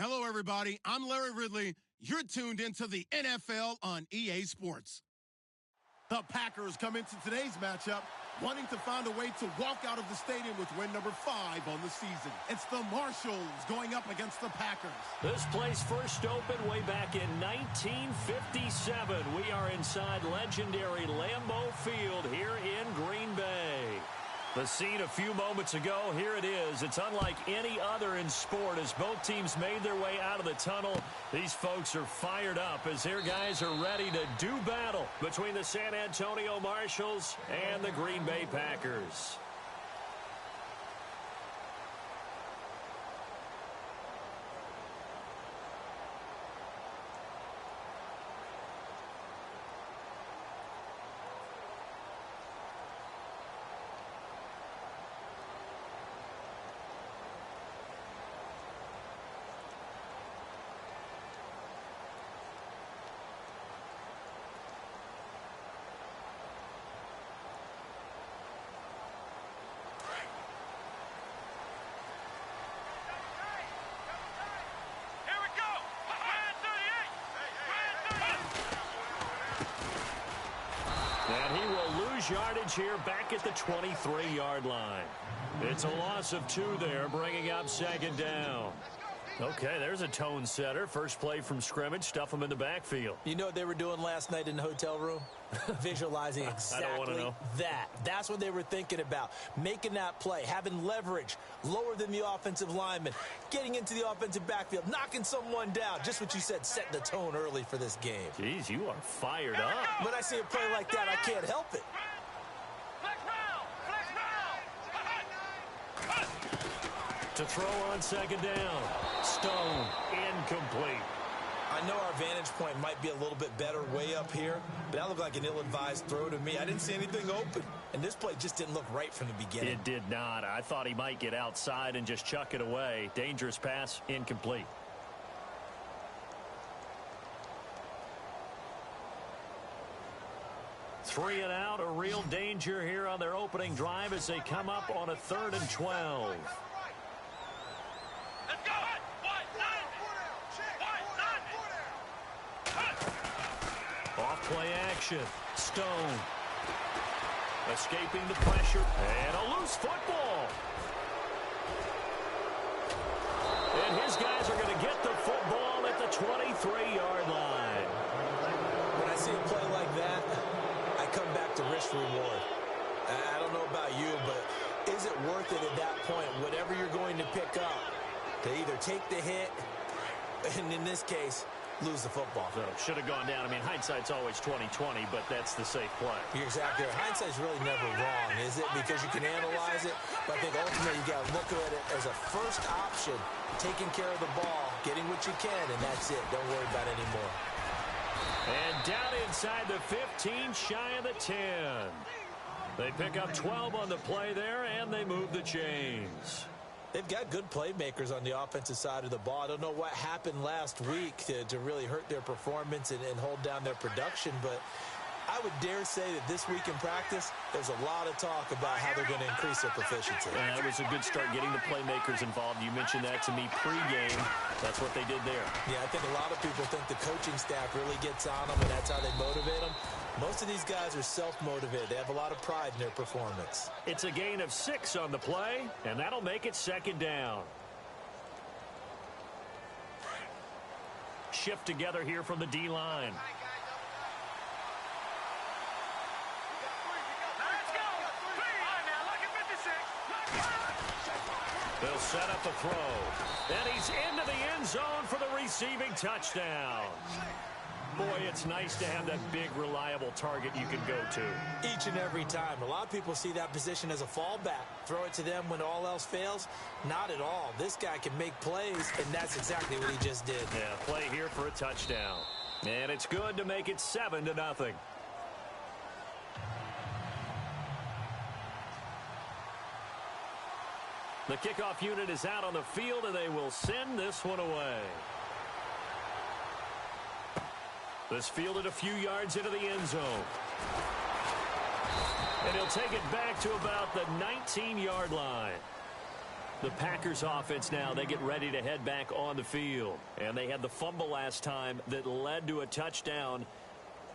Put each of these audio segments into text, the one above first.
Hello, everybody. I'm Larry Ridley. You're tuned into the NFL on EA Sports. The Packers come into today's matchup wanting to find a way to walk out of the stadium with win number 5 on the season. It's the Marshalls going up against the Packers. This place first opened way back in 1957. We are inside legendary Lambeau Field here in Green Bay. The scene a few moments ago, here it is. It's unlike any other in sport as both teams made their way out of the tunnel. These folks are fired up as their guys are ready to do battle between the San Antonio Marshalls and the Green Bay Packers. And he will lose yardage here back at the 23-yard line. It's a loss of 2 there, bringing up second down. Okay, there's a tone setter. First play from scrimmage, stuff him in the backfield. You know what they were doing last night in the hotel room? Visualizing exactly I don't want to know. that. That's what they were thinking about. Making that play, having leverage, lower than the offensive lineman, getting into the offensive backfield, knocking someone down. Just what you said, setting the tone early for this game. Jeez, you are fired up. When I see a play like that, I can't help it. To throw on second down. Stone, incomplete. I know our vantage point might be a little bit better way up here, but that looked like an ill-advised throw to me. I didn't see anything open, and this play just didn't look right from the beginning. It did not. I thought he might get outside and just chuck it away. Dangerous pass, incomplete. Three and out, a real danger here on their opening drive as they come up on a 3rd and 12. Off play action. Stone. Escaping the pressure. And a loose football. And his guys are going to get the football at the 23-yard line. When I see a play like that, I come back to risk reward. I don't know about you, but is it worth it at that point, whatever you're going to pick up, to either take the hit, and in this case, lose the football? So should have gone down. I mean, hindsight's always 20/20, but that's the safe play. You're exactly right. Hindsight's really never wrong, is it? Because you can analyze it, but I think ultimately you got to look at it as a first option, taking care of the ball, getting what you can, and that's it. Don't worry about it anymore. And down inside the 15, shy of the 10. They pick up 12 on the play there, and they move the chains. They've got good playmakers on the offensive side of the ball. I don't know what happened last week to really hurt their performance and hold down their production, but I would dare say that this week in practice, there's a lot of talk about how they're going to increase their proficiency. Yeah, it was a good start getting the playmakers involved. You mentioned that to me pregame. That's what they did there. Yeah, I think a lot of people think the coaching staff really gets on them, and that's how they motivate them. Most of these guys are self-motivated. They have a lot of pride in their performance. It's a gain of 6 on the play, and that'll make it second down. Shift together here from the D-line. They'll set up a throw. And he's into the end zone for the receiving touchdown. Boy, it's nice to have that big, reliable target you can go to. Each and every time. A lot of people see that position as a fallback. Throw it to them when all else fails. Not at all. This guy can make plays, and that's exactly what he just did. Yeah, play here for a touchdown. And it's good to make it 7-0. The kickoff unit is out on the field, and they will send this one away. This fielded a few yards into the end zone. And he'll take it back to about the 19-yard line. The Packers offense now, they get ready to head back on the field. And they had the fumble last time that led to a touchdown.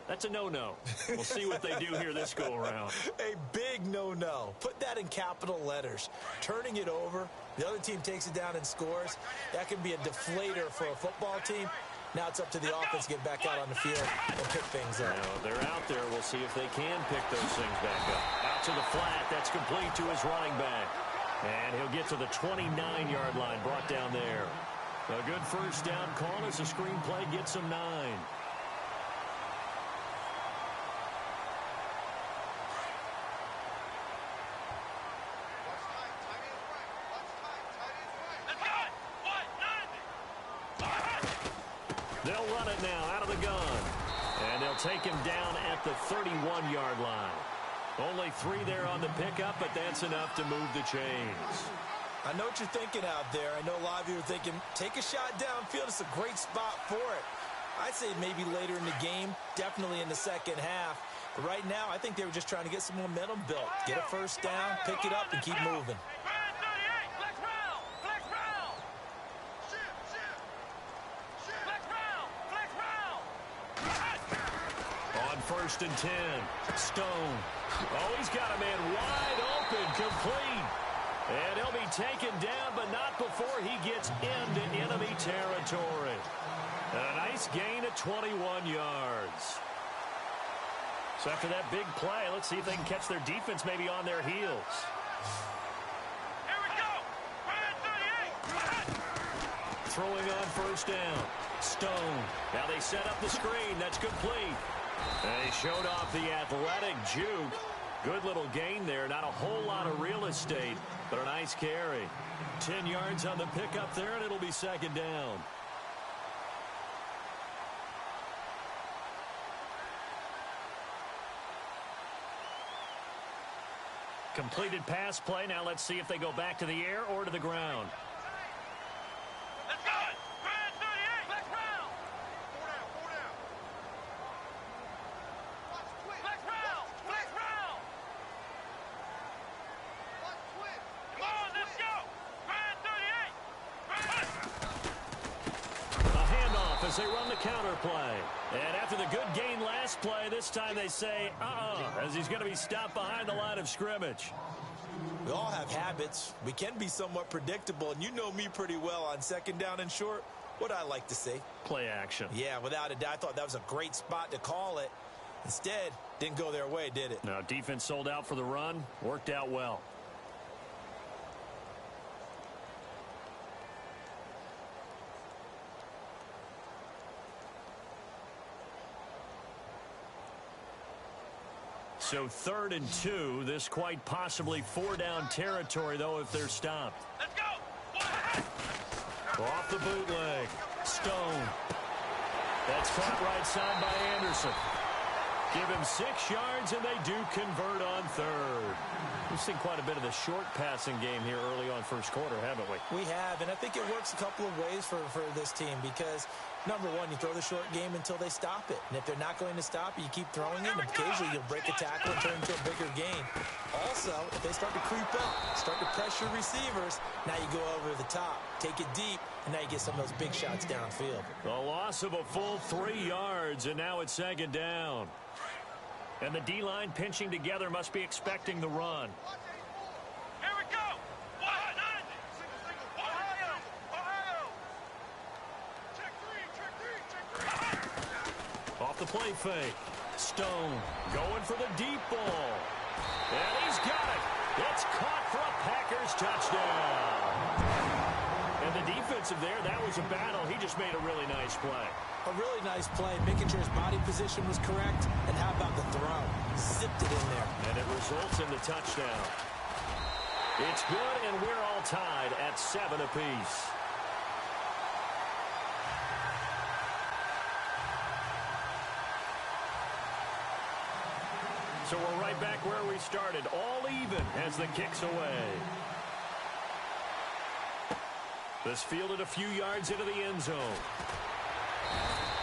That's a no-no. We'll see what they do here this go-around. A big no-no. Put that in capital letters. Turning it over, the other team takes it down and scores. That can be a deflator for a football team. Now it's up to the offense to get back out on the field and pick things up. Now, they're out there. We'll see if they can pick those things back up. Out to the flat. That's complete to his running back. And he'll get to the 29-yard line, brought down there. A good first down call as the screenplay gets him 9. They'll run it now out of the gun. And they'll take him down at the 31-yard line. Only 3 there on the pickup, but that's enough to move the chains. I know what you're thinking out there. I know a lot of you are thinking, take a shot downfield. It's a great spot for it. I'd say maybe later in the game, definitely in the second half. But right now, I think they were just trying to get some momentum built. Get a first down, pick it up, and keep moving. First and 10. Stone. Oh, he's got a man wide open, complete. And he'll be taken down, but not before he gets into enemy territory. A nice gain of 21 yards. So after that big play, let's see if they can catch their defense maybe on their heels. Here we go. Throwing on first down. Stone. Now they set up the screen. That's complete. And he showed off the athletic juke. Good little gain there. Not a whole lot of real estate, but a nice carry. 10 yards on the pickup there, and it'll be second down. Completed pass play. Now let's see if they go back to the air or to the ground. Let's go. 38. Let's round. 4 down. 4 down. Let's round. Let's round. Come on, let's go. 38. A handoff as they run the counter play. And after the good gain last play, this time they say, as he's going to be stopped behind the line of scrimmage. We all have habits. We can be somewhat predictable, and you know me pretty well on second down and short. What I like to say? Play action. Yeah, without a doubt. I thought that was a great spot to call it. Instead, didn't go their way, did it? Now, defense sold out for the run. Worked out well. So 3rd and 2. This quite possibly 4-down territory, though, if they're stopped. Let's go. Off the bootleg. Stone. That's caught right side by Anderson. Give him 6 yards, and they do convert on 3rd. We've seen quite a bit of the short passing game here early on first quarter, haven't we? We have, and I think it works a couple of ways for this team because, number one, you throw the short game until they stop it. And if they're not going to stop it, you keep throwing it, and occasionally you'll break a tackle and turn into a bigger gain. Also, if they start to creep up, start to pressure receivers, now you go over the top, take it deep, and now you get some of those big shots downfield. The loss of a full 3 yards, and now it's second down. And the D-line pinching together must be expecting the run. Here we go. Ohio. Check three. Off the play fake. Stone going for the deep ball. And he's got it. It's caught for a Packers touchdown. And the defensive there, that was a battle. He just made a really nice play. A really nice play, making sure his body position was correct. And how about the throw? Zipped it in there. And it results in the touchdown. It's good, and we're all tied at 7 apiece. So we're right back where we started, all even as the kick's away. This fielded a few yards into the end zone.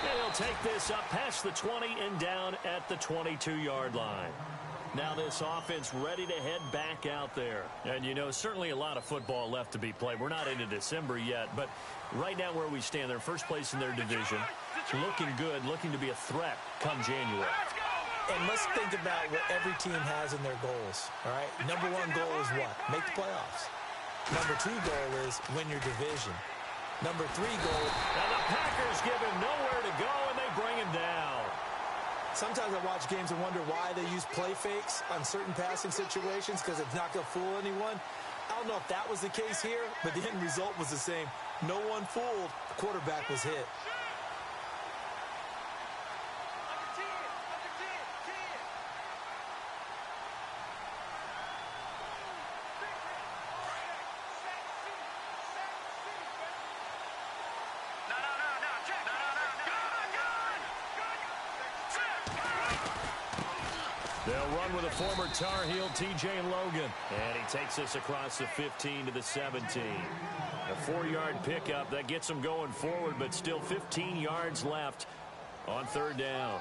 And he'll take this up past the 20 and down at the 22-yard line. Now this offense ready to head back out there. And, you know, certainly a lot of football left to be played. We're not into December yet, but right now where we stand, they're first place in their division. Looking good, looking to be a threat come January. And let's think about what every team has in their goals, all right? Number one goal is what? Make the playoffs. Number two goal is win your division. Number three goal. And the Packers give him nowhere to go, and they bring him down. Sometimes I watch games and wonder why they use play fakes on certain passing situations because it's not going to fool anyone. I don't know if that was the case here, but the end result was the same. No one fooled. The quarterback was hit. They'll run with a former Tar Heel, T.J. Logan. And he takes this across the 15 to the 17. A 4-yard pickup. That gets them going forward, but still 15 yards left on third down.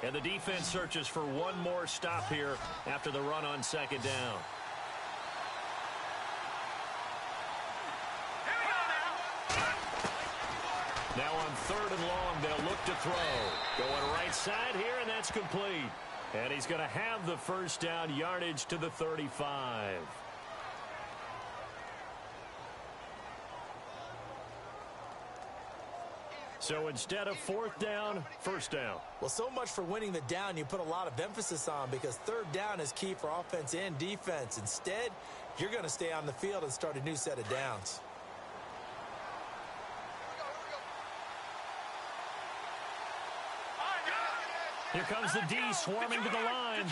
And the defense searches for one more stop here after the run on second down. Now on third and long, they'll look to throw. Going right side here, and that's complete. And he's going to have the first down, yardage to the 35. So instead of fourth down, first down. Well, so much for winning the down you put a lot of emphasis on because third down is key for offense and defense. Instead, you're going to stay on the field and start a new set of downs. Here comes the D swarming to the line.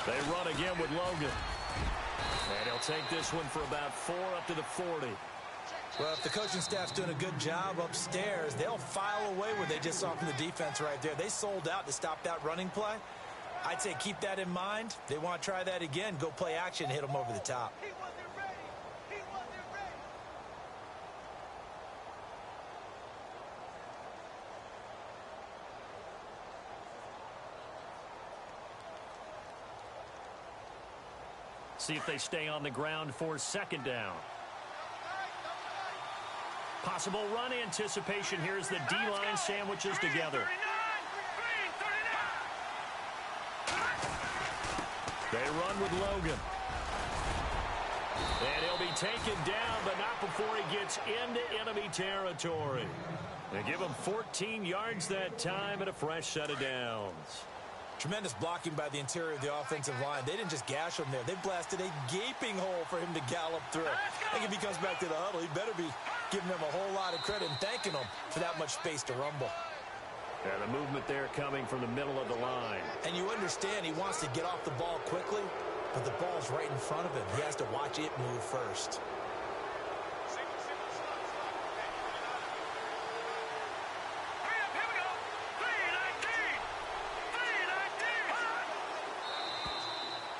They run again with Logan. And he'll take this one for about 4 up to the 40. Well, if the coaching staff's doing a good job upstairs, they'll file away what they just saw from the defense right there. They sold out to stop that running play. I'd say keep that in mind. They want to try that again. Go play action, hit them over the top. See if they stay on the ground for second down. Possible run anticipation here as the D-line sandwiches together. They run with Logan. And he'll be taken down, but not before he gets into enemy territory. They give him 14 yards that time and a fresh set of downs. Tremendous blocking by the interior of the offensive line. They didn't just gash him there. They blasted a gaping hole for him to gallop through. I think if he comes back to the huddle, he better be giving them a whole lot of credit and thanking them for that much space to rumble. And the movement there coming from the middle of the line. And you understand he wants to get off the ball quickly, but the ball's right in front of him. He has to watch it move first.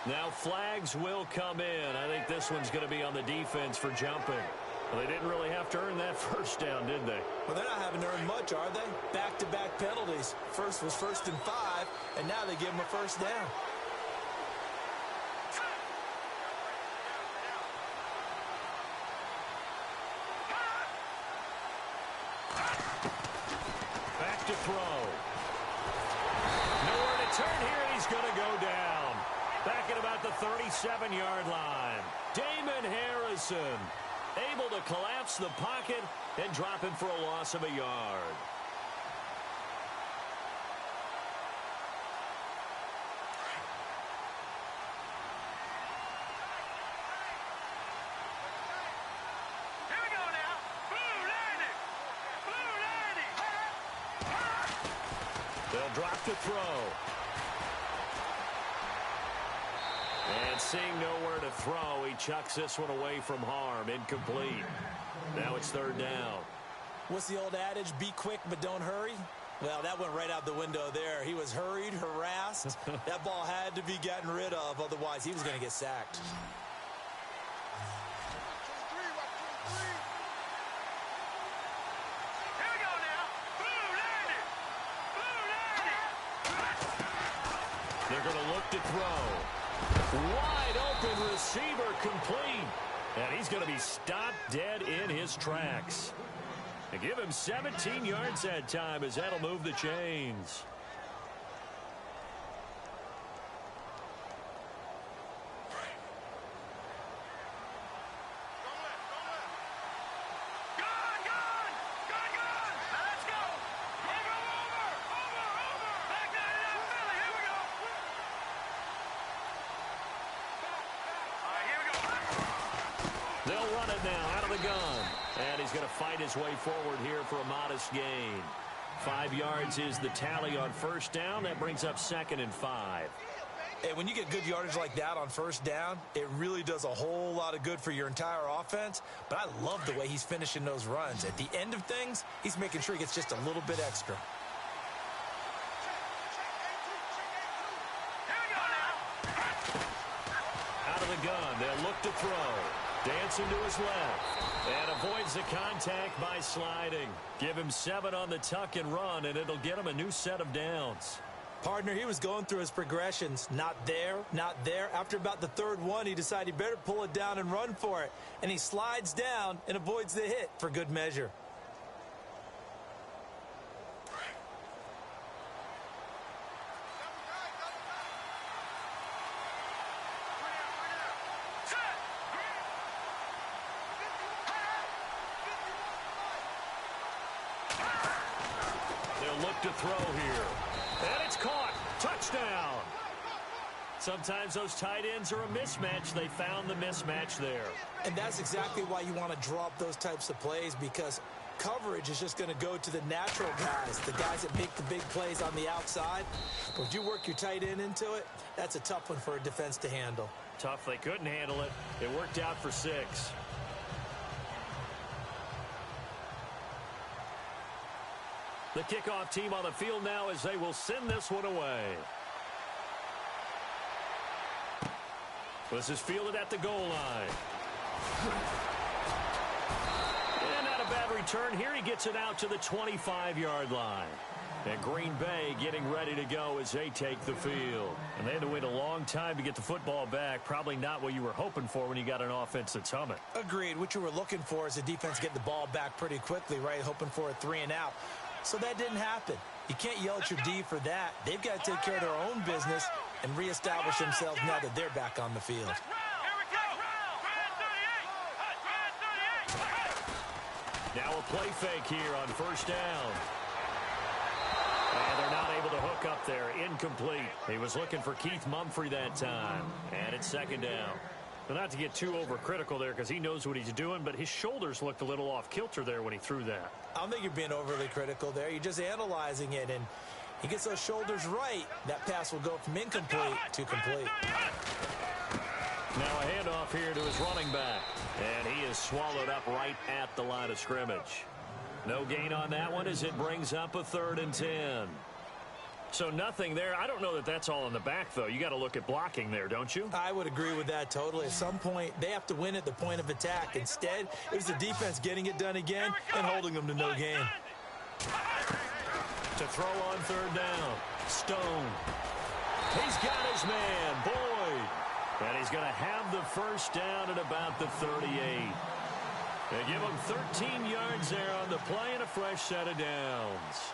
Now flags will come in. I think this one's going to be on the defense for jumping. Well, they didn't really have to earn that first down, did they? Well, they're not having to earn much, are they? Back-to-back penalties. First was 1st and 5, and now they give them a first down. Back to throw. Nowhere to turn here, and he's going to go down. Back at about the 37-yard line. Damon Harrison able to collapse the pocket and drop him for a loss of a yard. Here we go now. Blue 90. They'll drop to throw. And seeing nowhere to throw, he chucks this one away from harm. Incomplete. Now it's third down. What's the old adage? Be quick, but don't hurry? Well, that went right out the window there. He was hurried, harassed. That ball had to be gotten rid of, otherwise he was going to get sacked. They're going to look to throw. Wide open receiver complete. And he's going to be stopped dead in his tracks. And give him 17 yards that time as that'll move the chains. They'll run it now out of the gun. And he's going to fight his way forward here for a modest gain. 5 yards is the tally on first down. That brings up 2nd and 5. Hey, when you get good yardage like that on first down, it really does a whole lot of good for your entire offense. But I love the way he's finishing those runs. At the end of things, he's making sure he gets just a little bit extra. Out of the gun, they'll look to throw. Dancing to his left. And avoids the contact by sliding. Give him 7 on the tuck and run, and it'll get him a new set of downs. Partner, he was going through his progressions. Not there, not there. After about the 3rd one, he decided he better pull it down and run for it. And he slides down and avoids the hit for good measure. Look to throw here. And it's caught. Touchdown. Sometimes those tight ends are a mismatch. They found the mismatch there. And that's exactly why you want to draw up those types of plays, because coverage is just going to go to the natural guys, the guys that make the big plays on the outside. But if you work your tight end into it, that's a tough one for a defense to handle. Tough. They couldn't handle it. It worked out for 6. The kickoff team on the field now as they will send this one away. This is fielded at the goal line. And not a bad return here. He gets it out to the 25-yard line. And Green Bay getting ready to go as they take the field. And they had to wait a long time to get the football back. Probably not what you were hoping for when you got an offense that's humming. Agreed. What you were looking for is the defense getting the ball back pretty quickly, right? Hoping for a 3 and out. So that didn't happen. You can't yell at your D for that. They've got to take care of their own business and reestablish themselves now that they're back on the field. Now a play fake here on first down. And they're not able to hook up there. Incomplete. He was looking for Keith Mumphrey that time. And it's 2nd down. But not to get too overcritical there because he knows what he's doing, but his shoulders looked a little off kilter there when he threw that. I don't think you're being overly critical there. You're just analyzing it, and he gets those shoulders right. That pass will go from incomplete to complete. Now a handoff here to his running back, and he is swallowed up right at the line of scrimmage. No gain on that one as it brings up a 3rd and 10. So nothing there. I don't know that that's all in the back, though. You got to look at blocking there, don't you? I would agree with that totally. At some point, they have to win at the point of attack. Instead, it was the defense getting it done again and holding them to no gain. To throw on 3rd down, Stone. He's got his man, Boyd. And he's going to have the first down at about the 38. They give him 13 yards there on the play and a fresh set of downs.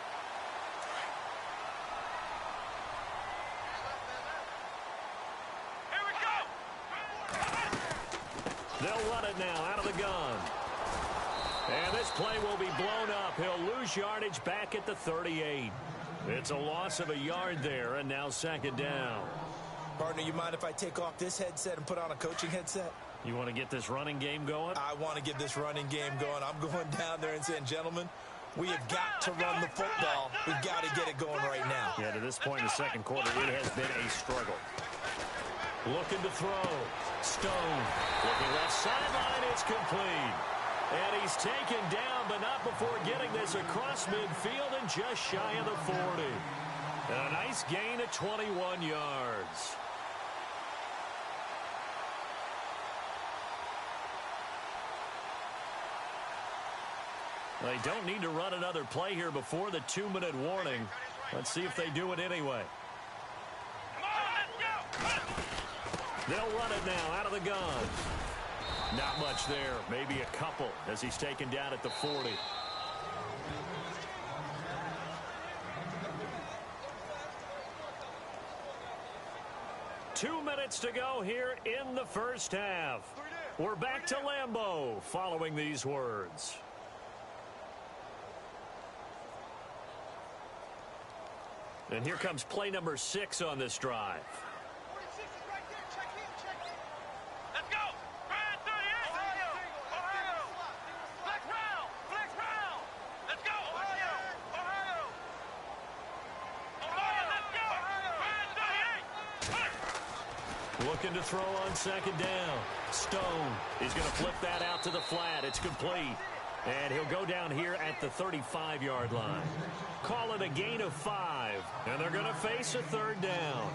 They'll run it now out of the gun. And this play will be blown up. He'll lose yardage back at the 38. It's a loss of a yard there, and now 2nd down. Partner, you mind if I take off this headset and put on a coaching headset? You want to get this running game going? I want to get this running game going. I'm going down there and saying, gentlemen, we have got to run the football. We've got to get it going right now. Yeah, to this point in the 2nd quarter, it has been a struggle. Looking to throw. Stone. Looking left sideline. It's complete. And he's taken down, but not before getting this across midfield and just shy of the 40. And a nice gain of 21 yards. They don't need to run another play here before the 2-minute warning. Let's see if they do it anyway. Come on, They'll run it now out of the gun. Not much there. Maybe a couple as he's taken down at the 40. Two minutes to go here in the first half. We're back to Lambeau following these words. And here comes play number 6 on this drive. 46 is right there. Check in. Let's go. Brad 38. Ohio. Flex round. Let's go. Ohio. Let's go. Brad 38. Looking to throw on second down. Stone is going to flip that out to the flat. It's complete. And he'll go down here at the 35-yard line. Call it a gain of 5. And they're going to face a third down.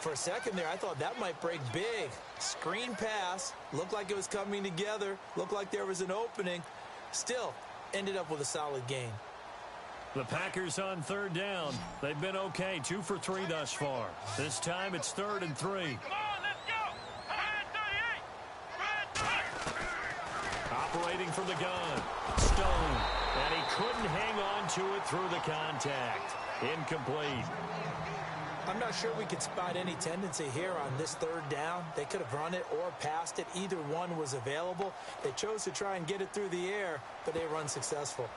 For a second there, I thought that might break big. Screen pass. Looked like it was coming together. Looked like there was an opening. Still, ended up with a solid gain. The Packers on third down. They've been okay. 2 for 3 thus far. This time it's 3rd and 3. Come on, let's go. Brad 38. Operating from the gun. Stone. And he couldn't hang on to it through the contact. Incomplete. I'm not sure we could spot any tendency here on this third down. They could have run it or passed it. Either one was available. They chose to try and get it through the air, but they were unsuccessful.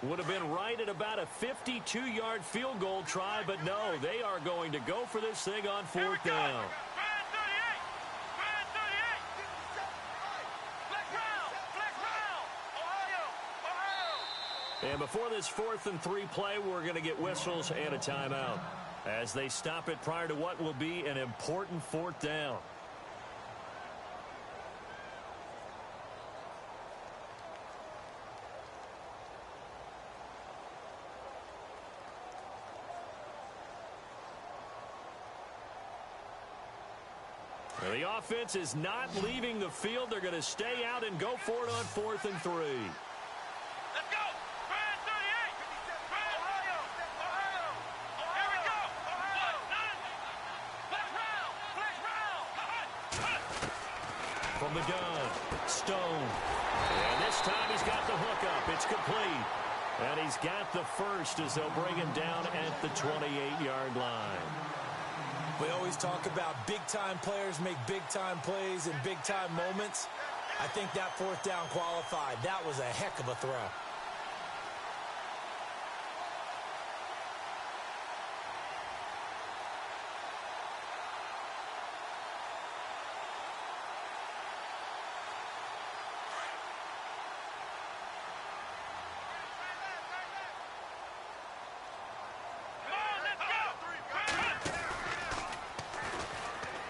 Would have been right at about a 52-yard field goal try, but no, they are going to go for this thing on 4th down. Brad 38. Flex round. Ohio. And before this 4th and 3 play, we're going to get whistles and a timeout as they stop it prior to what will be an important 4th down. The offense is not leaving the field. They're going to stay out and go for it on 4th and 3. Let's go. Brad 38. Ohio. Here we go. Flex round. From the gun, Stone. And this time he's got the hookup. It's complete. And he's got the first as they'll bring him down at the 28-yard line. We always talk about big-time players make big-time plays in big-time moments. I think that 4th down qualified. That was a heck of a throw.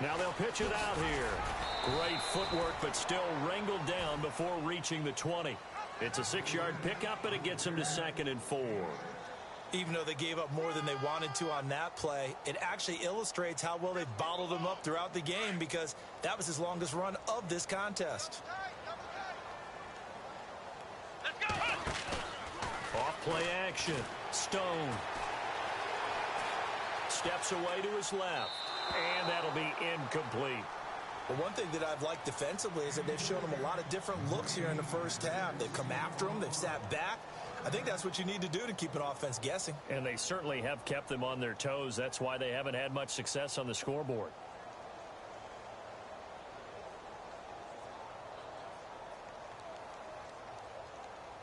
Now they'll pitch it out here. Great footwork, but still wrangled down before reaching the 20. It's a 6-yard pickup, and it gets them to 2nd and 4. Even though they gave up more than they wanted to on that play, it actually illustrates how well they've bottled them up throughout the game because that was his longest run of this contest. Let's go. Off play action. Stone steps away to his left. And that'll be incomplete. Well, one thing that I've liked defensively is that they've shown them a lot of different looks here in the first half. They've come after them. They've sat back. I think that's what you need to do to keep an offense guessing. And they certainly have kept them on their toes. That's why they haven't had much success on the scoreboard.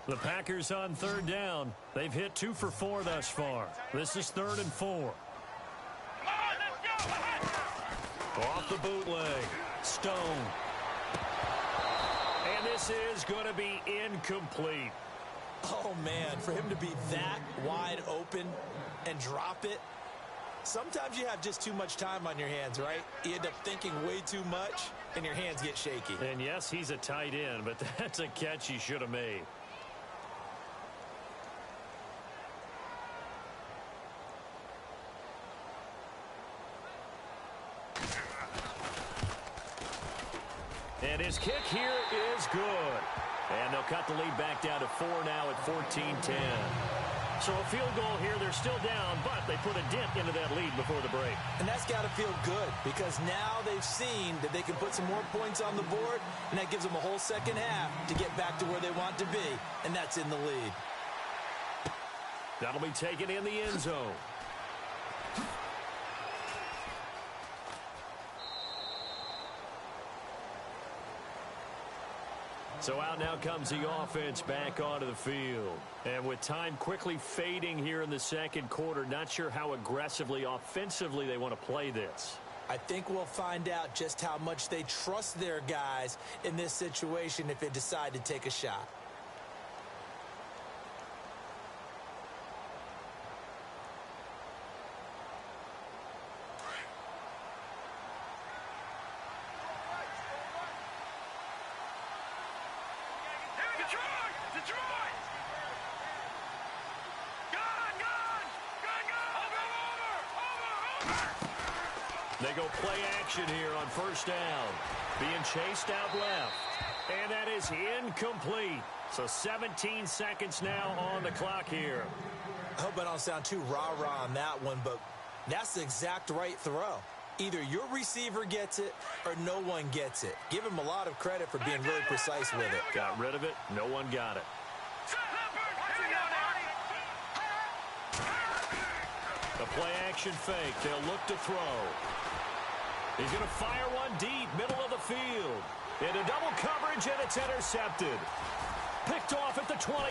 The Packers on 3rd down. They've hit 2 for 4 thus far. This is 3rd and 4. Off the bootleg. Stone. And this is going to be incomplete. Oh, man, for him to be that wide open and drop it. Sometimes you have just too much time on your hands, right? You end up thinking way too much, and your hands get shaky. And yes, he's a tight end, but that's a catch he should have made. here is good. And they'll cut the lead back down to 4 now at 14-10. So a field goal here, they're still down, but they put a dent into that lead before the break. And that's got to feel good because now they've seen that they can put some more points on the board, and that gives them a whole second half to get back to where they want to be, and that's in the lead. That'll be taken in the end zone. So out now comes the offense back onto the field. And with time quickly fading here in the second quarter, not sure how aggressively, offensively they want to play this. I think we'll find out just how much they trust their guys in this situation if they decide to take a shot. They go play action here on first down. Being chased out left. And that is incomplete. So 17 seconds now on the clock here. I hope I don't sound too rah-rah on that one, but that's the exact right throw. Either your receiver gets it or no one gets it. Give him a lot of credit for being really precise with it. Got rid of it. No one got it. The play action fake. They'll look to throw. He's going to fire one deep, middle of the field. Into double coverage, and it's intercepted. Picked off at the 28.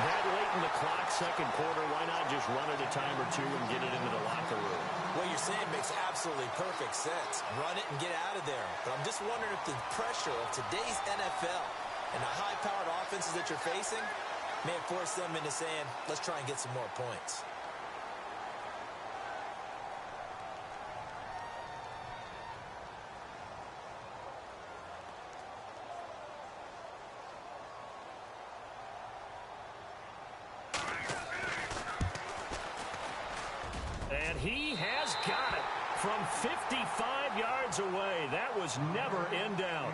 That late in the clock, second quarter, why not just run it a time or two and get it into the locker room? What you're saying makes absolutely perfect sense. Run it and get out of there. But I'm just wondering if the pressure of today's NFL and the high-powered offenses that you're facing may have forced them into saying, let's try and get some more points. And he has got it from 55 yards away. That was never in doubt.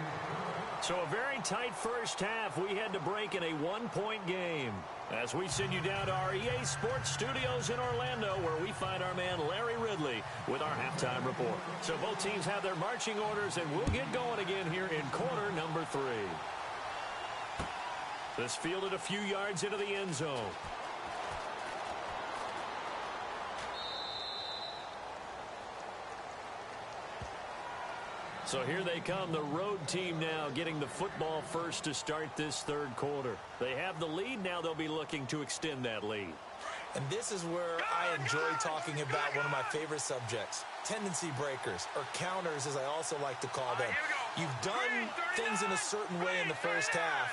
So a very tight first half. We had to break in a one-point game as we send you down to our EA Sports Studios in Orlando, where we find our man Larry Ridley with our halftime report. So both teams have their marching orders, and we'll get going again here in quarter number 3. This fielded a few yards into the end zone. So here they come, the road team now getting the football first to start this third quarter. They have the lead. Now they'll be looking to extend that lead. And this is where I enjoy talking about one of my favorite subjects, tendency breakers, or counters as I also like to call them. You've done things in a certain way in the first half,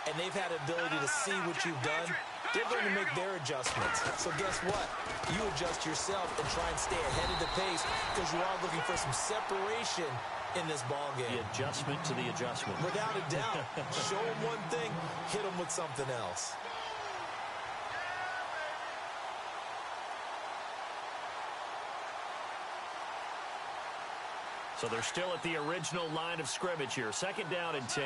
and they've had the ability to see what you've done. They're going to make their adjustments. So guess what? You adjust yourself and try and stay ahead of the pace because you are looking for some separation in this ball game. The adjustment to the adjustment. Without a doubt. Show them one thing, hit them with something else. So they're still at the original line of scrimmage here. Second down and 10.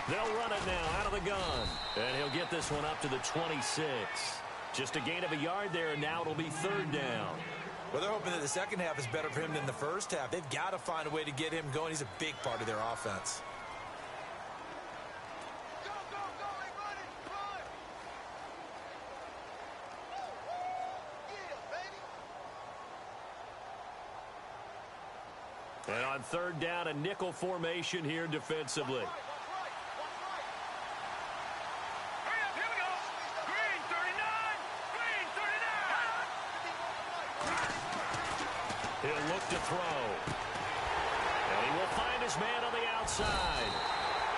They'll run it now out of the gun. And he'll get this one up to the 26. Just a gain of a yard there, and now it'll be third down. Well, they're hoping that the second half is better for him than the first half. They've got to find a way to get him going. He's a big part of their offense. And on third down, a nickel formation here defensively. He'll look to throw. And he will find his man on the outside.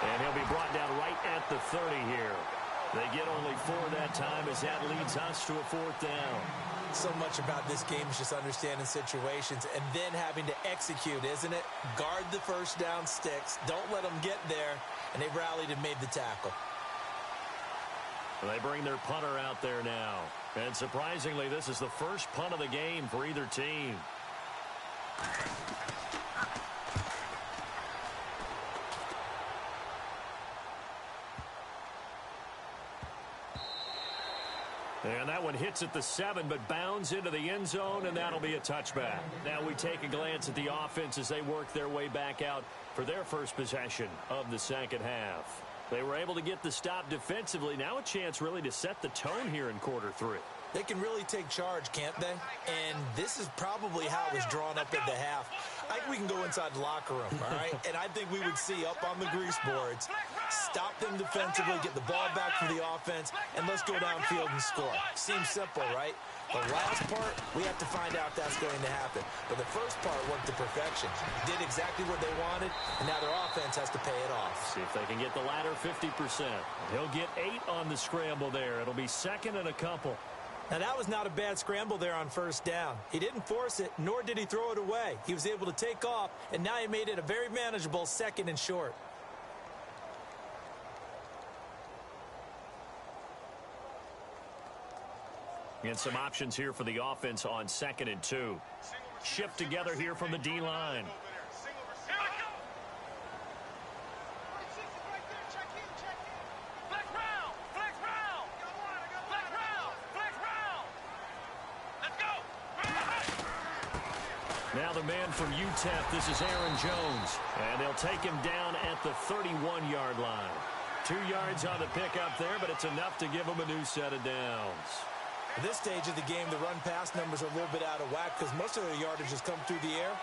And he'll be brought down right at the 30 here. They get only 4 that time as that leads us to a 4th down. So much about this game is just understanding situations and then having to execute, isn't it? Guard the first down sticks. Don't let them get there. And they rallied and made the tackle. They bring their punter out there now. And surprisingly, this is the first punt of the game for either team. And that one hits at the 7, but bounds into the end zone, and that'll be a touchback. Now we take a glance at the offense as they work their way back out for their first possession of the second half. They were able to get the stop defensively. Now a chance really to set the tone here in quarter 3. They can really take charge, can't they? And this is probably how it was drawn up at the half. I think we can go inside the locker room, all right? And I think we would see up on the grease boards, stop them defensively, get the ball back for the offense, and let's go downfield and score. Seems simple, right? The last part, we have to find out if that's going to happen. But the first part worked to perfection. Did exactly what they wanted, and now their offense has to pay it off. See if they can get the latter 50%. He'll get 8 on the scramble there. It'll be 2nd and a couple. Now, that was not a bad scramble there on first down. He didn't force it, nor did he throw it away. He was able to take off, and now he made it a very manageable 2nd and short. And some options here for the offense on 2nd and 2. Shift together here from the D-line. Now the man from UTEP, this is Aaron Jones. And they'll take him down at the 31-yard line. 2 yards on the pickup there, but it's enough to give him a new set of downs. At this stage of the game, the run-pass numbers are a little bit out of whack because most of their yardage has come through the air.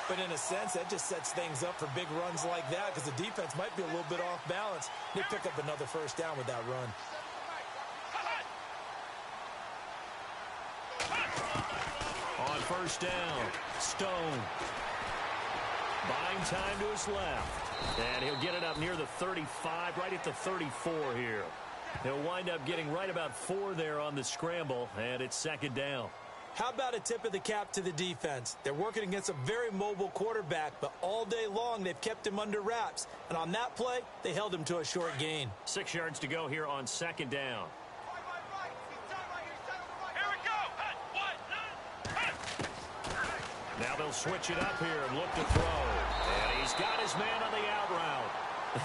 But in a sense, that just sets things up for big runs like that because the defense might be a little bit off balance. They pick up another first down with that run. On first down, Stone. Buying time to his left. And he'll get it up near the 35, right at the 34 here. He'll wind up getting right about 4 there on the scramble, and it's 2nd down. How about a tip of the cap to the defense? They're working against a very mobile quarterback, but all day long they've kept him under wraps. And on that play, they held him to a short gain. 6 yards to go here on 2nd down. Now they'll switch it up here and look to throw. And he's got his man on the out route. A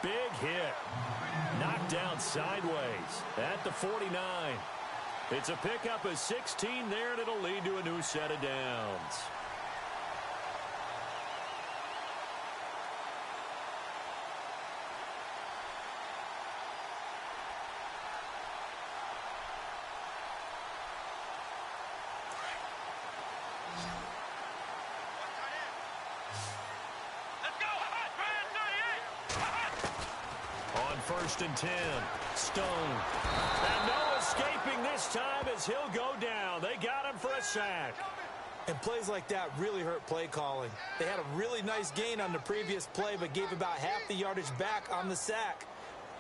big hit. Knocked down sideways at the 49. It's a pickup of 16 there, and it'll lead to a new set of downs. First and 10. Stone. And no escaping this time as he'll go down. They got him for a sack. And plays like that really hurt play calling. They had a really nice gain on the previous play, but gave about half the yardage back on the sack.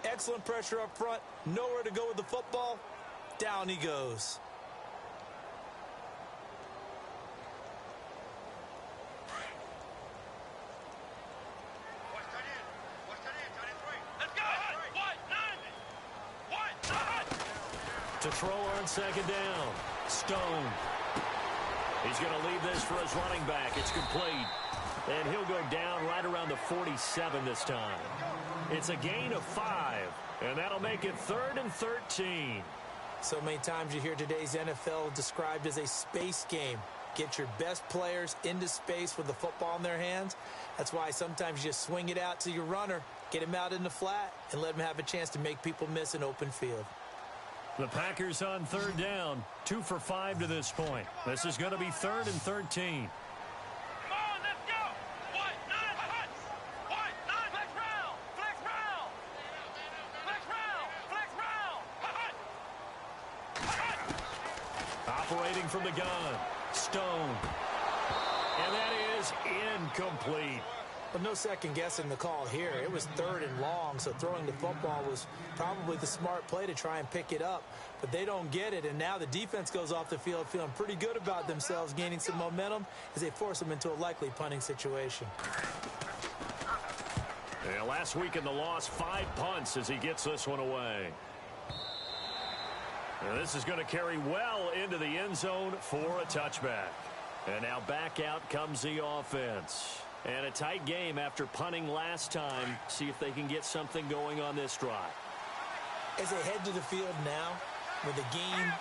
Excellent pressure up front. Nowhere to go with the football. Down he goes. To throw on 2nd down. Stone. He's going to leave this for his running back. It's complete. And he'll go down right around the 47 this time. It's a gain of 5. And that'll make it 3rd and 13. So many times you hear today's NFL described as a space game. Get your best players into space with the football in their hands. That's why sometimes you just swing it out to your runner, get him out in the flat, and let him have a chance to make people miss an open field. The Packers on 3rd down, 2 for 5 to this point. This is going to be 3rd and 13. Operating from the gun, Stone. And that is incomplete. Well, no second guessing the call here. It was 3rd and long, so throwing the football was probably the smart play to try and pick it up. But they don't get it, and now the defense goes off the field feeling pretty good about themselves, gaining some momentum as they force them into a likely punting situation. Yeah, last week in the loss, 5 punts as he gets this one away. And this is going to carry well into the end zone for a touchback. And now back out comes the offense. And a tight game after punting last time. See if they can get something going on this drive. As they head to the field now, with the game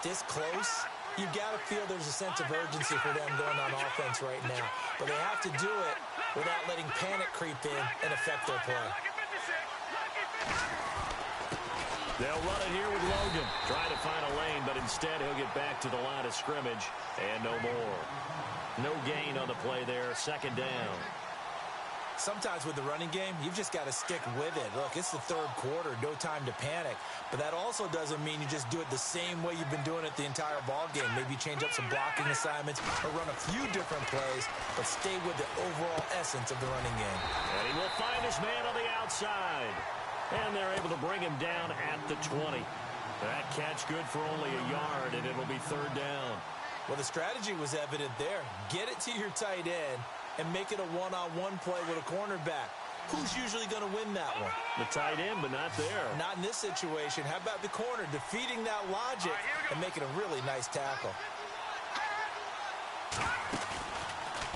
this close, you've got to feel there's a sense of urgency for them going on offense right now. But they have to do it without letting panic creep in and affect their play. They'll run it here with Logan. Trying to find a lane, but instead he'll get back to the line of scrimmage. And no more. No gain on the play there. 2nd down. Sometimes with the running game, you've just got to stick with it. Look, it's the 3rd quarter. No time to panic. But that also doesn't mean you just do it the same way you've been doing it the entire ball game. Maybe change up some blocking assignments or run a few different plays, but stay with the overall essence of the running game. And he will find his man on the outside. And they're able to bring him down at the 20. That catch good for only a yard, and it'll be 3rd down. Well, the strategy was evident there. Get it to your tight end and make it a one-on-one play with a cornerback. Who's usually going to win that one? The tight end, but not there. Not in this situation. How about the corner defeating that logic and making a really nice tackle?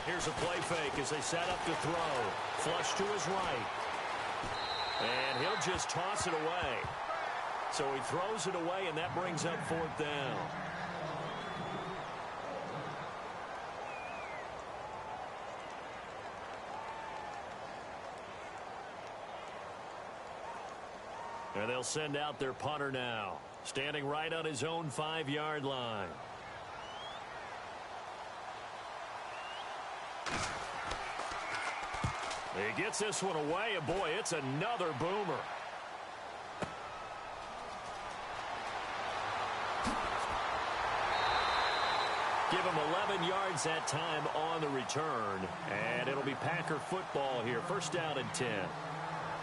Here's a play fake as they set up to throw. Flush to his right. And he'll just toss it away. So he throws it away, and that brings up 4th down. And they'll send out their punter now, standing right on his own 5-yard line. He gets this one away, and boy, it's another boomer. Give him 11 yards that time on the return, and it'll be Packer football here. 1st down and 10.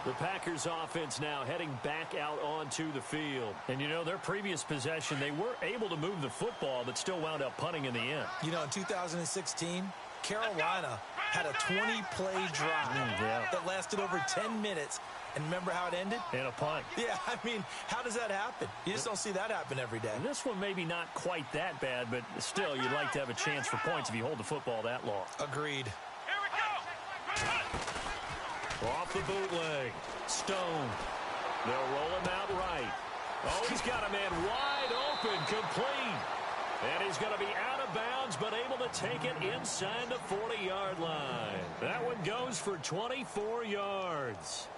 The Packers offense now heading back out onto the field. And, you know, their previous possession, they were able to move the football, but still wound up punting in the end. You know, in 2016, Carolina had a 20-play drive that lasted over 10 minutes. And remember how it ended? And a punt. Yeah, I mean, how does that happen? You just don't see that happen every day. And this one maybe not quite that bad, but still, you'd like to have a chance for points if you hold the football that long. Agreed. Here we go. Off the bootleg. Stone. They'll roll him out right. Oh, he's got a man wide open, complete. And he's going to be out of bounds, but able to take it inside the 40-yard line. That one goes for 24 yards.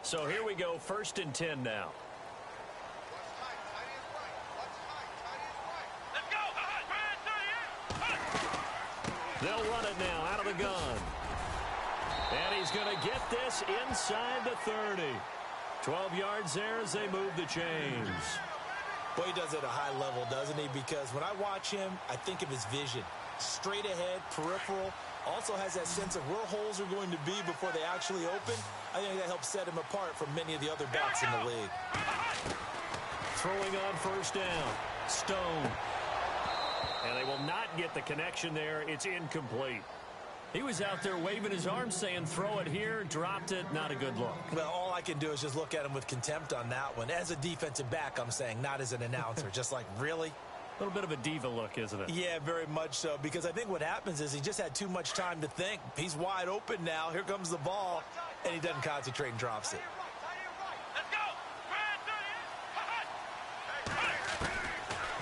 So here we go, 1st and 10 now. They'll run it now out of the gun. And he's going to get this inside the 30. 12 yards there as they move the chains. Boy, he does it at a high level, doesn't he? Because when I watch him, I think of his vision. Straight ahead, peripheral. Also has that sense of where holes are going to be before they actually open. I think that helps set him apart from many of the other backs in the league. Throwing on 1st down. Stone. And they will not get the connection there. It's incomplete. He was out there waving his arms saying, throw it here, dropped it, not a good look. Well, all I can do is just look at him with contempt on that one. As a defensive back, I'm saying, not as an announcer. Just like, really? A little bit of a diva look, isn't it? Yeah, very much so, because I think what happens is he just had too much time to think. He's wide open now. Here comes the ball, and he doesn't concentrate and drops it.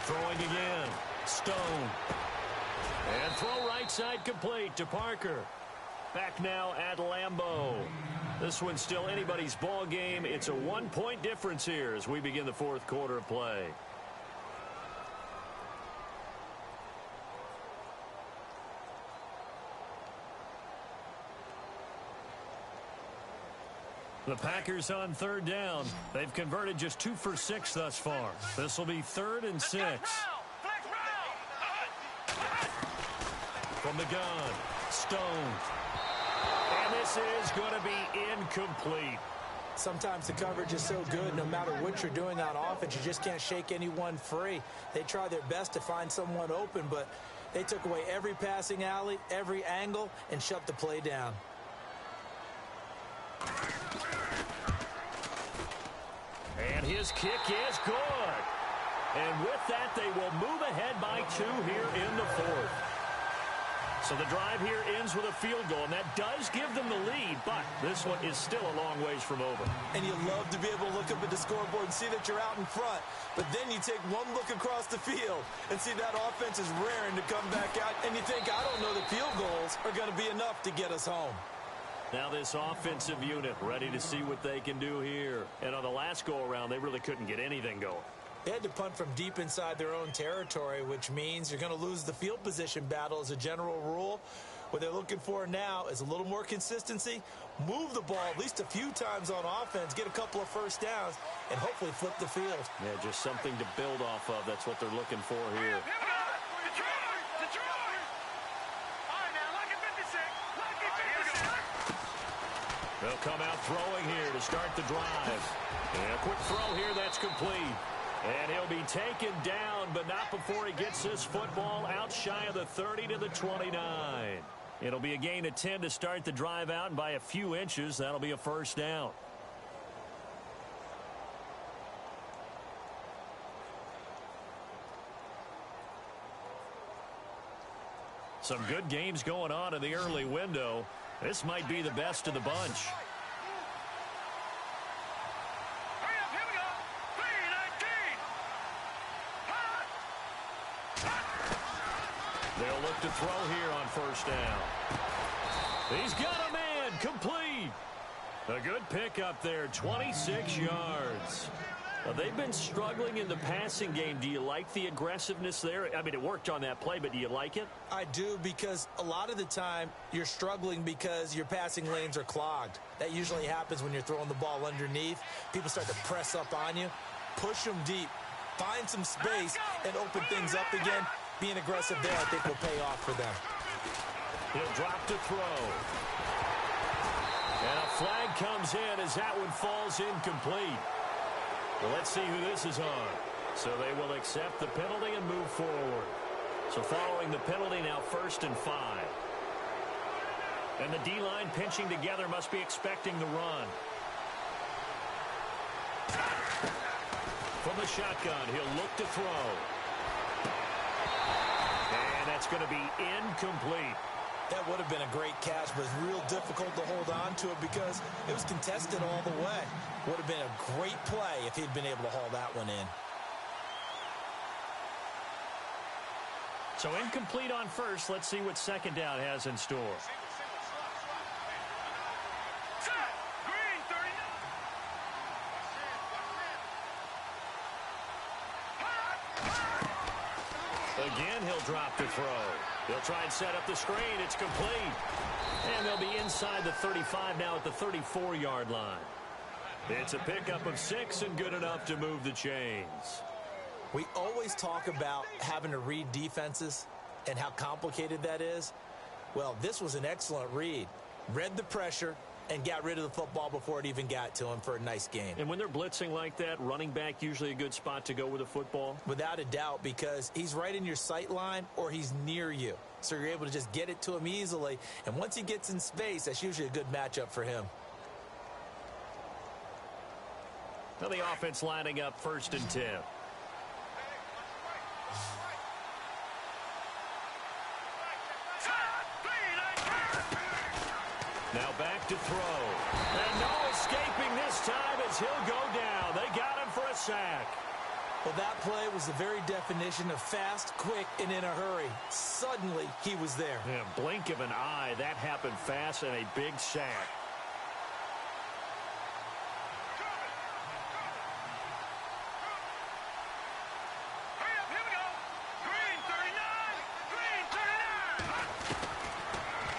Throwing again. Stone. And throw right side complete to Parker. Back now at Lambeau. This one's still anybody's ball game. It's a 1-point difference here as we begin the 4th quarter of play. The Packers on third down. They've converted just 2 for 6 thus far. This will be 3rd and 6. From the gun, Stone. And this is going to be incomplete. Sometimes the coverage is so good, no matter what you're doing on offense, you just can't shake anyone free. They try their best to find someone open, but they took away every passing alley, every angle, and shut the play down. And his kick is good. And with that, they will move ahead by 2 here in the 4th. So the drive here ends with a field goal, and that does give them the lead, but this one is still a long ways from over. And you love to be able to look up at the scoreboard and see that you're out in front, but then you take one look across the field and see that offense is raring to come back out, and you think, I don't know that field goals are going to be enough to get us home. Now this offensive unit ready to see what they can do here. And on the last go-around, they really couldn't get anything going. They had to punt from deep inside their own territory, which means you're going to lose the field position battle as a general rule. What they're looking for now is a little more consistency, move the ball at least a few times on offense, get a couple of first downs, and hopefully flip the field. Yeah, just something to build off of. That's what they're looking for here. They'll come out throwing here to start the drive. And a quick throw here, that's complete. And he'll be taken down, but not before he gets this football out shy of the 30 to the 29. It'll be a gain of 10 to start the drive out, and by a few inches, that'll be a first down. Some good games going on in the early window. This might be the best of the bunch. They'll look to throw here on first down. He's got a man, complete. A good pick up there, 26 yards. Well, they've been struggling in the passing game. Do you like the aggressiveness there? I mean, it worked on that play, but do you like it? I do, because a lot of the time you're struggling because your passing lanes are clogged. That usually happens when you're throwing the ball underneath. People start to press up on you. Push them deep. Find some space and open things up again. Being aggressive there, I think, will pay off for them. He'll drop to throw. And a flag comes in as that one falls incomplete. Well, let's see who this is on. So they will accept the penalty and move forward. So following the penalty, now 1st and 5. And the D-line pinching together must be expecting the run. From the shotgun, he'll look to throw. And that's going to be incomplete. That would have been a great catch, but it's real difficult to hold on to it because it was contested all the way. Would have been a great play if he'd been able to haul that one in. So incomplete on first. Let's see what second down has in store. Again, he'll drop to throw. He'll try and set up the screen. It's complete. And they'll be inside the 35 now at the 34-yard line. It's a pickup of 6 and good enough to move the chains. We always talk about having to read defenses and how complicated that is. Well, this was an excellent read. Read the pressure and got rid of the football before it even got to him for a nice game. And when they're blitzing like that, running back usually a good spot to go with the football? Without a doubt, because he's right in your sight line or he's near you. So you're able to just get it to him easily. And once he gets in space, that's usually a good matchup for him. Now the offense lining up 1st and 10. Now back to throw. And no escaping this time as he'll go down. They got him for a sack. Well, that play was the very definition of fast, quick, and in a hurry. Suddenly, he was there. Yeah, blink of an eye. That happened fast and a big sack.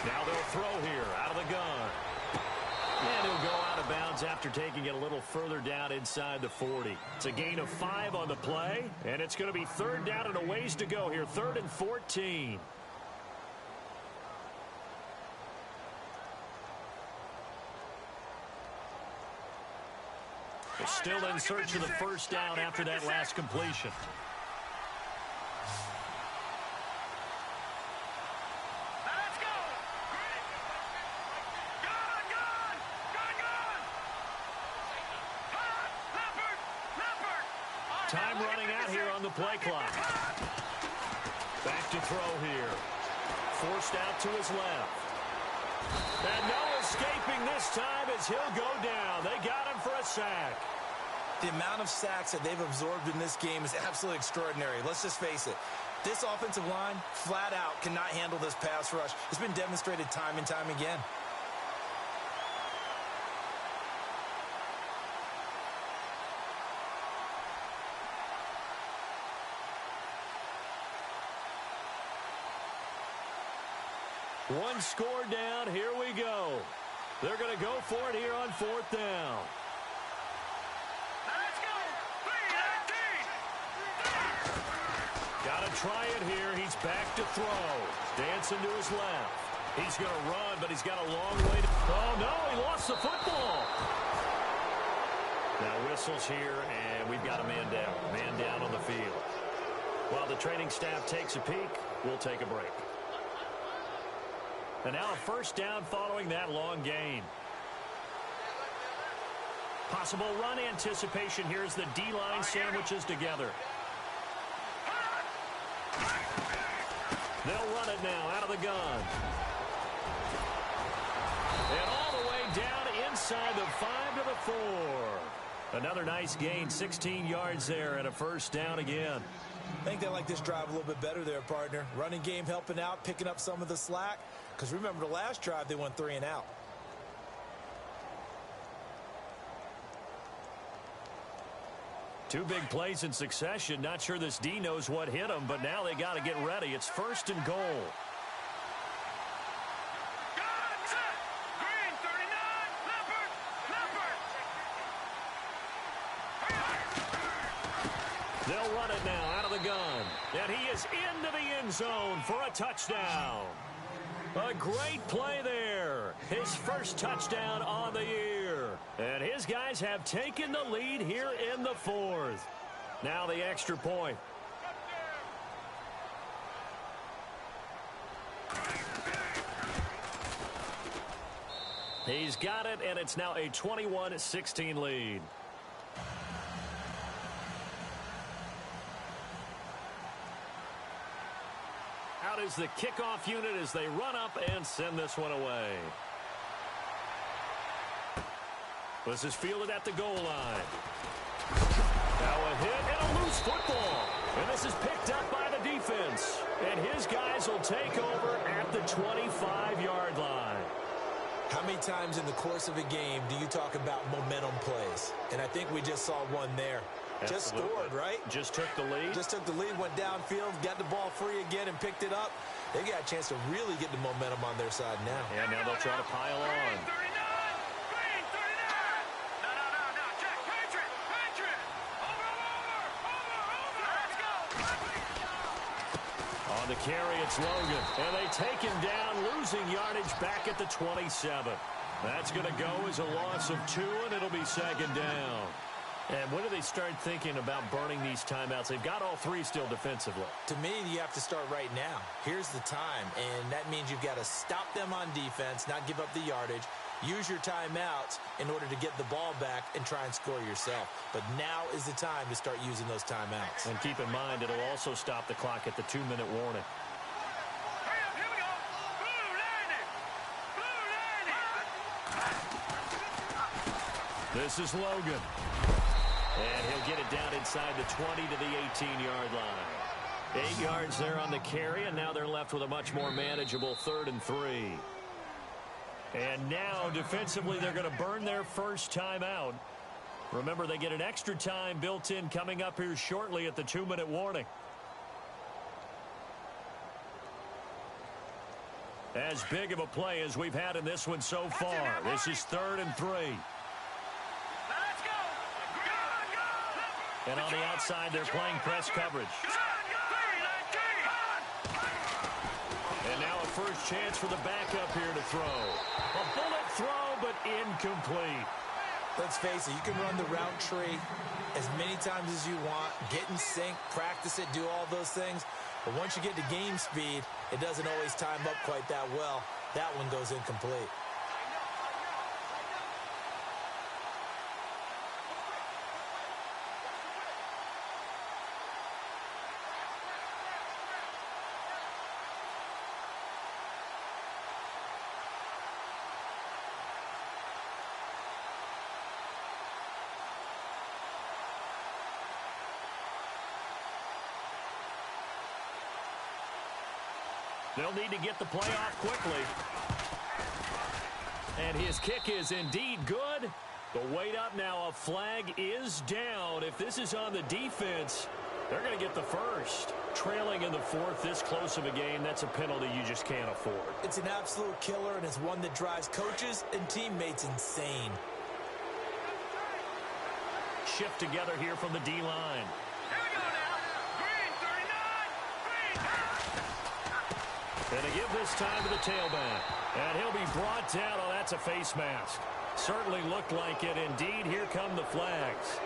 Now they'll throw here out of the gun. And he'll go out of of bounds after taking it a little further down inside the 40. It's a gain of 5 on the play, and it's going to be third down and a ways to go here. 3rd and 14. They're still in search of the first down after that last completion. Time running out here on the play clock. Back to throw here. Forced out to his left. And no escaping this time as he'll go down. They got him for a sack. The amount of sacks that they've absorbed in this game is absolutely extraordinary. Let's just face it. This offensive line, flat out, cannot handle this pass rush. It's been demonstrated time and time again. One score down. Here we go. They're going to go for it here on 4th down. Let's go. 3-19. Got to try it here. He's back to throw. Dancing to his left. He's going to run, but he's got a long way to... Oh, no, he lost the football. Now whistles here, and we've got a man down. Man down on the field. While the training staff takes a peek, we'll take a break. And now a first down following that long gain. Possible run anticipation here as the D-line sandwiches together. They'll run it now out of the gun. And all the way down inside the 5 to the 4. Another nice gain, 16 yards there and a first down again. I think they like this drive a little bit better there, partner. Running game helping out, picking up some of the slack. Because remember the last drive, they went 3 and out. Two big plays in succession. Not sure this D knows what hit him, but now they got to get ready. It's 1st and goal. Green, 39, Leopard. They'll run it now out of the gun. And he is into the end zone for a touchdown. A great play there. His first touchdown on the year. And his guys have taken the lead here in the 4th. Now the extra point. He's got it, and it's now a 21-16 lead. Out is the kickoff unit as they run up and send this one away. This is fielded at the goal line. Now a hit and a loose football. And this is picked up by the defense. And his guys will take over at the 25-yard line. How many times in the course of a game do you talk about momentum plays? And I think we just saw one there. Absolutely. Just scored, right? Just took the lead. Just took the lead, went downfield, got the ball free again and picked it up. They got a chance to really get the momentum on their side now. And now they'll try to pile on. Green, 39. Green, 39. No. Check. Patriot. Over. Let's go. On the carry, it's Logan. And they take him down, losing yardage back at the 27. That's going to go as a loss of 2, and it'll be 2nd down. And when do they start thinking about burning these timeouts? They've got all 3 still defensively. To me, you have to start right now. Here's the time, and that means you've got to stop them on defense, not give up the yardage, use your timeouts in order to get the ball back and try and score yourself. But now is the time to start using those timeouts. And keep in mind, it'll also stop the clock at the 2-minute warning. Hurry up, here we go. Blue 90. This is Logan. And he'll get it down inside the 20 to the 18-yard line. 8 yards there on the carry, and now they're left with a much more manageable 3rd and 3. And now, defensively, they're going to burn their first timeout. Remember, they get an extra time built in coming up here shortly at the 2-minute warning. As big of a play as we've had in this one so far. This is 3rd and 3. And on the outside, they're playing press coverage. And now a first chance for the backup here to throw. A bullet throw, but incomplete. Let's face it, you can run the route tree as many times as you want, get in sync, practice it, do all those things. But once you get to game speed, it doesn't always time up quite that well. That one goes incomplete. They'll need to get the play off quickly. And his kick is indeed good. But wait up now. A flag is down. If this is on the defense, they're going to get the first. Trailing in the fourth, this close of a game, that's a penalty you just can't afford. It's an absolute killer, and it's one that drives coaches and teammates insane. Shift together here from the D-line. And to give this time to the tailback. And he'll be brought down. Oh, that's a face mask. Certainly looked like it. Indeed, here come the flags.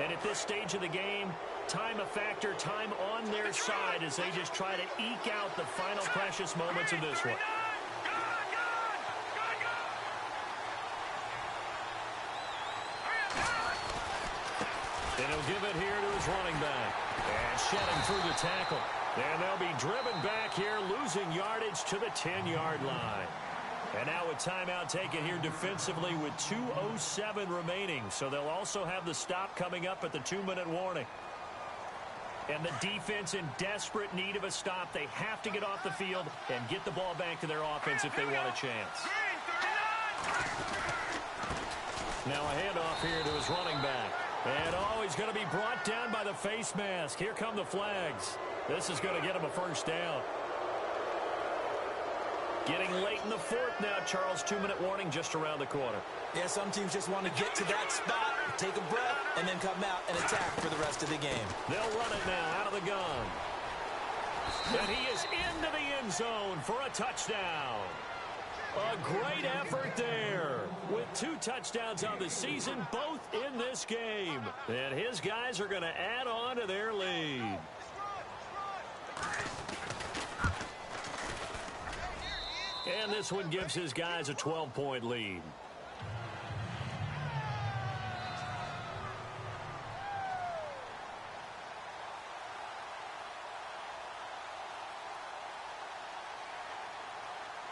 And at this stage of the game, time a factor, time on their side as they just try to eke out the final precious moments of this one. And he'll give it here to his running back. And shedding through the tackle. And they'll be driven back here, losing yardage to the 10-yard line. And now a timeout taken here defensively with 2:07 remaining. So they'll also have the stop coming up at the 2-minute warning. And the defense in desperate need of a stop. They have to get off the field and get the ball back to their offense if they want a chance. Now a handoff here to his running back. And, oh, he's going to be brought down by the face mask. Here come the flags. This is going to get him a first down. Getting late in the fourth now, Charles. 2-minute warning just around the corner. Yeah, some teams just want to get to that spot, take a breath, and then come out and attack for the rest of the game. They'll run it now out of the gun. And he is into the end zone for a touchdown. A great effort there with 2 touchdowns on the season, both in this game. And his guys are going to add on to their lead. And this one gives his guys a 12-point lead.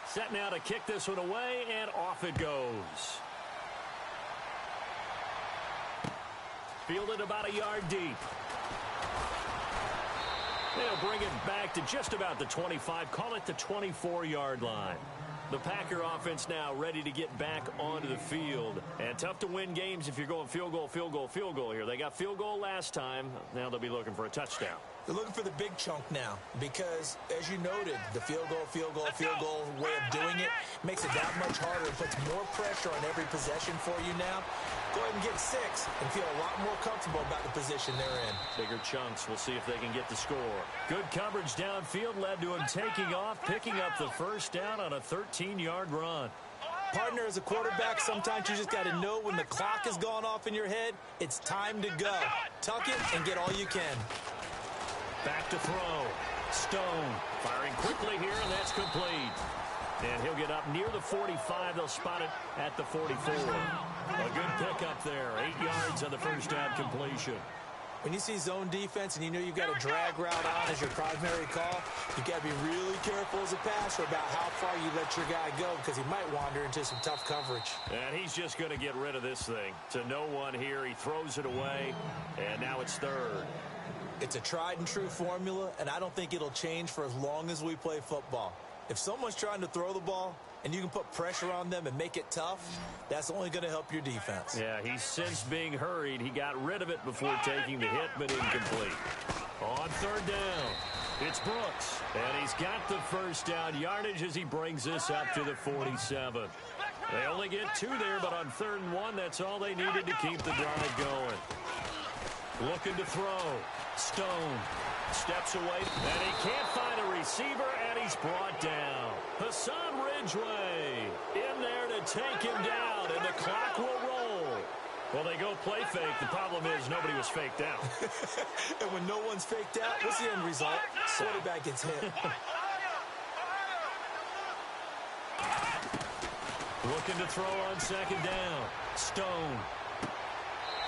Set now to kick this one away, and off it goes. Fielded about a yard deep. They'll bring it back to just about the 25, call it the 24-yard line. The Packer offense now ready to get back onto the field. And tough to win games if you're going field goal, field goal, field goal here. They got field goal last time. Now they'll be looking for a touchdown. They're looking for the big chunk now because, as you noted, the field goal way of doing it makes it that much harder and puts more pressure on every possession for you now. Go ahead and get 6 and feel a lot more comfortable about the position they're in. Bigger chunks. We'll see if they can get the score. Good coverage downfield led to him taking off, picking up the first down on a 13-yard run. Partner, as a quarterback, sometimes you just got to know when the clock has gone off in your head, it's time to go. Tuck it and get all you can. Back to throw. Stone firing quickly here, and that's complete. And he'll get up near the 45. They'll spot it at the 44. A good pickup there. 8 yards on the first down completion. When you see zone defense and you know you've got a drag route on as your primary call, you've got to be really careful as a passer about how far you let your guy go because he might wander into some tough coverage. And he's just going to get rid of this thing. To no one here. He throws it away, and now it's third. It's a tried-and-true formula, and I don't think it'll change for as long as we play football. If someone's trying to throw the ball and you can put pressure on them and make it tough, that's only going to help your defense. Yeah, he's since being hurried. He got rid of it before taking the hit, but incomplete. On third down, it's Brooks. And he's got the first down yardage as he brings this up to the 47. They only get 2 there, but on 3rd and 1, that's all they needed to keep the drive going. Looking to throw. Stone steps away, and he can't find a receiver, and he's brought down. Hassan Ridgeway in there to take him down, and the clock will roll. Well, they go play fake. The problem is nobody was faked out. And when no one's faked out, what's the end result? Quarterback gets hit. Looking to throw on 2nd down. Stone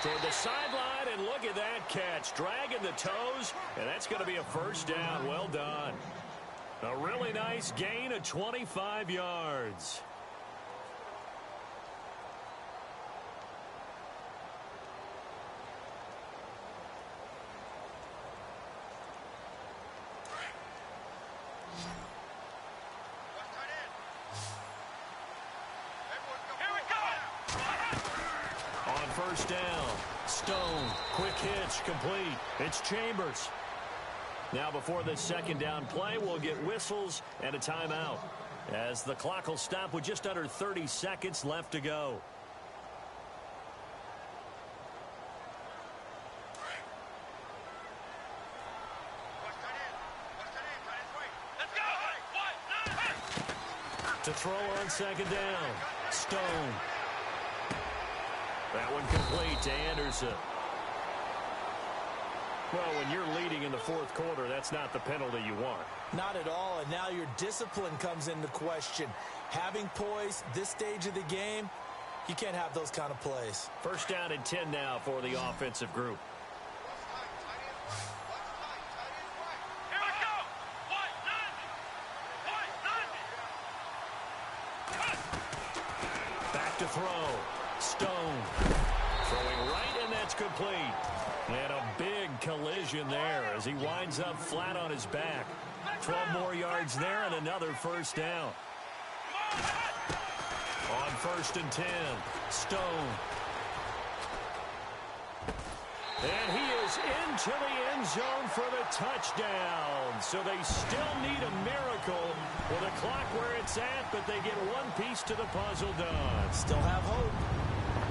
toward the sideline, and look at that catch. Dragging the toes, and that's going to be a 1st down. Well done. A really nice gain of 25 yards. On 1st down, Stone, quick hitch, complete. It's Chambers. Now before this 2nd down play, we'll get whistles and a timeout, as the clock will stop with just under 30 seconds left to go. To throw on 2nd down, Stone. That one complete to Anderson. Well, when you're leading in the 4th quarter, that's not the penalty you want. Not at all, and now your discipline comes into question. Having poise this stage of the game, you can't have those kind of plays. 1st down and 10 now for the offensive group. Back to throw. Stone throwing right, and that's complete. And a big collision there as he winds up flat on his back. 12 more yards there and another 1st down. On 1st and 10, Stone. And he is into the end zone for the touchdown. So they still need a miracle with a clock where it's at, but they get one piece to the puzzle done. Still have hope.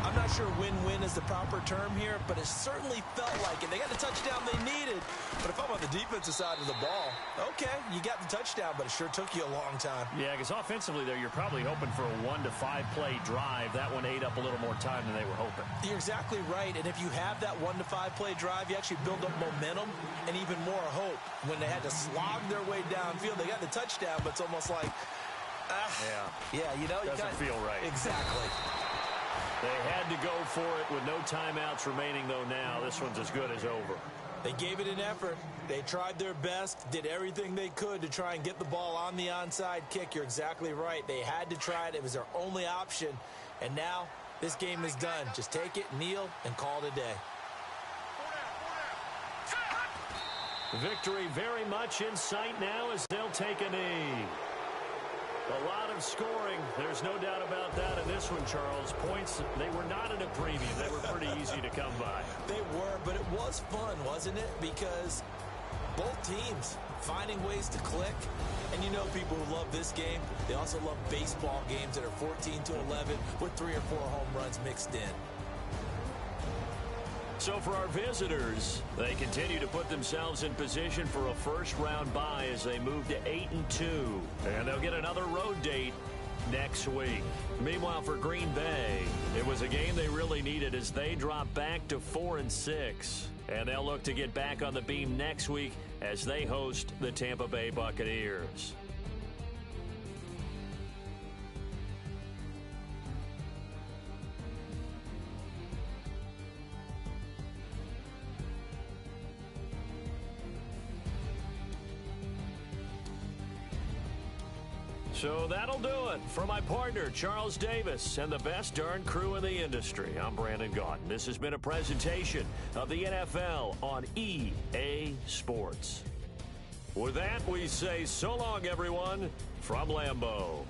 I'm not sure win-win is the proper term here, but it certainly felt like it. They got the touchdown they needed, but if I'm on the defensive side of the ball, okay, you got the touchdown, but it sure took you a long time. Yeah, because offensively there, you're probably hoping for a 1 to 5 play drive. That one ate up a little more time than they were hoping. You're exactly right, and if you have that 1 to 5 play drive, you actually build up momentum and even more hope. When they had to slog their way downfield, they got the touchdown, but it's almost like, yeah, you know, doesn't feel right. Exactly. They had to go for it with no timeouts remaining, though. Now this one's as good as over. They gave it an effort. They tried their best, did everything they could to try and get the ball on the onside kick. You're exactly right. They had to try it. It was their only option. And now this game is done. Just take it, kneel, and call it a day. Victory very much in sight now as they'll take a knee. A lot of scoring. There's no doubt about that in this one, Charles. Points, they were not in a premium. They were pretty easy to come by. They were, but it was fun, wasn't it? Because both teams finding ways to click. And you know people who love this game, they also love baseball games that are 14-11 with 3 or 4 home runs mixed in. So for our visitors, they continue to put themselves in position for a first-round bye as they move to 8-2. And they'll get another road date next week. Meanwhile, for Green Bay, it was a game they really needed as they drop back to 4-6. And they'll look to get back on the beam next week as they host the Tampa Bay Buccaneers. So that'll do it. For my partner, Charles Davis, and the best darn crew in the industry, I'm Brandon Gaudin. This has been a presentation of the NFL on EA Sports. With that, we say so long, everyone, from Lambeau.